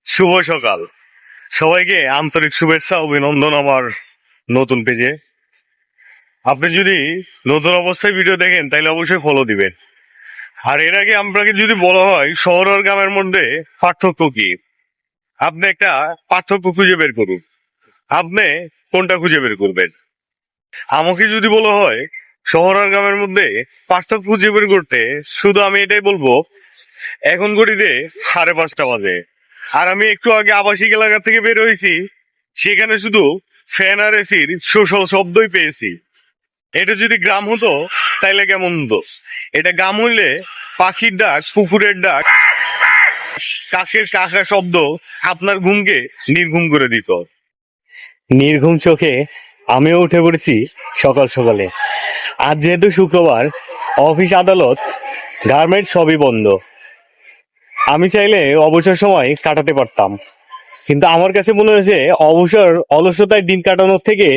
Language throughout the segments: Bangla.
শুভ সকাল সবাইকে, আন্তরিক শুভেচ্ছা অভিনন্দন আমার নতুন পেজে। আপনি যদি নতুন অবস্থায় ভিডিও দেখেন তাহলে অবশ্যই ফলো দিবেন। আর এর আগে আপনাকে যদি বলা হয় শহর আর গ্রামের মধ্যে পার্থক্য কি, আপনি একটা পার্থক্য খুঁজে বের করুন। আপনি কোনটা খুঁজে বের করবেন? আমাকে যদি বলা হয় শহর আর গ্রামের মধ্যে পার্থক্য খুঁজে বের করতে, শুধু আমি এটাই বলবো, এখন ঘড়িতে 5:30 বাজে, আর আমি একটু আগে আবাসিক এলাকা থেকে বের হয়েছি। সেখানে শুধু ফ্যান আর এসির শব্দই পেয়েছি। এটা যদি গ্রাম হতো তাইলে কেমন হতো? এটা গ্রাম হইলে পাখির ডাক, পুকুরের ডাক, কাকের কাকা শব্দ আপনার ঘুমকে নির্ঘুম করে দিত। নির্ঘুম চোখে আমিও উঠে পড়েছি সকাল সকালে। আজ যেহেতু শুক্রবার, অফিস আদালত গার্মেন্ট সবই বন্ধ। আমি চাইলে অবসর সময় কাটাতে পারতাম, কিন্তু আমার কাছে মনে হয়েছে অবসর অলসতায় দিন কাটানোর থেকে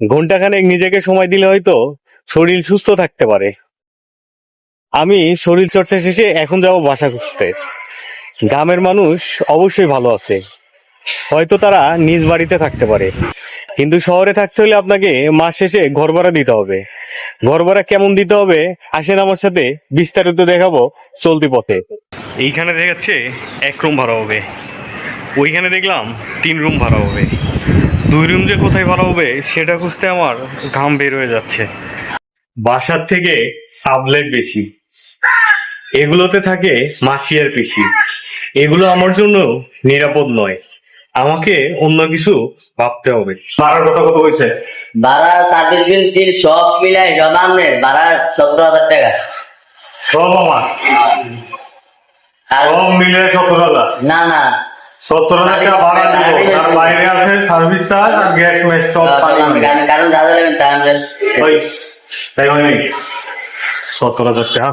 ঘন্টাখানেক নিজেকে সময় দিলে হয়তো শরীর সুস্থ থাকতে পারে। আমি শরীর চর্চা শেষে এখন যাব বাসা খুঁজতে। গ্রামের মানুষ অবশ্যই ভালো আছে, হয়তো তারা নিজ বাড়িতে থাকতে পারে, কিন্তু শহরে থাকতে হলে আপনাকে মাস শেষে ঘর ভাড়া দিতে হবে। ঘর ভাড়া কেমন দিতে হবে আসেন আমার সাথে বিস্তারিত দেখাবো চলতি পথে। এইখানে দেখাচ্ছে 1 রুম ভাড়া হবে, ওইখানে দেখলাম 3 রুম ভাড়া হবে, 2 রুম যে কোথায় ভাড়া হবে সেটা খুঁজতে আমার ঘাম বের হয়ে যাচ্ছে। বাসার থেকে সাবলেট বেশি, এগুলোতে থাকে মাসি আর পিসি। এগুলো আমার জন্য নিরাপদ নয়, আমাকে অন্য কিছু ভাবতে হবে। ভাড়ার কথা কত হয়েছে? ভাড়া সার্ভিস বিল টিল সব মিলাই জমানের ভাড়া 17,000 টাকা। সব আমার, আর সব মিলে 17,000। না না 17,000 টাকা ভাড়া দিব, তার বাইরে আছে সার্ভিস চার্জ আর গ্যাস মেস সব পানি। কারণ যা যাবেন তা আমাদের ওই তাই হয় নাকি? 17,000 টাকা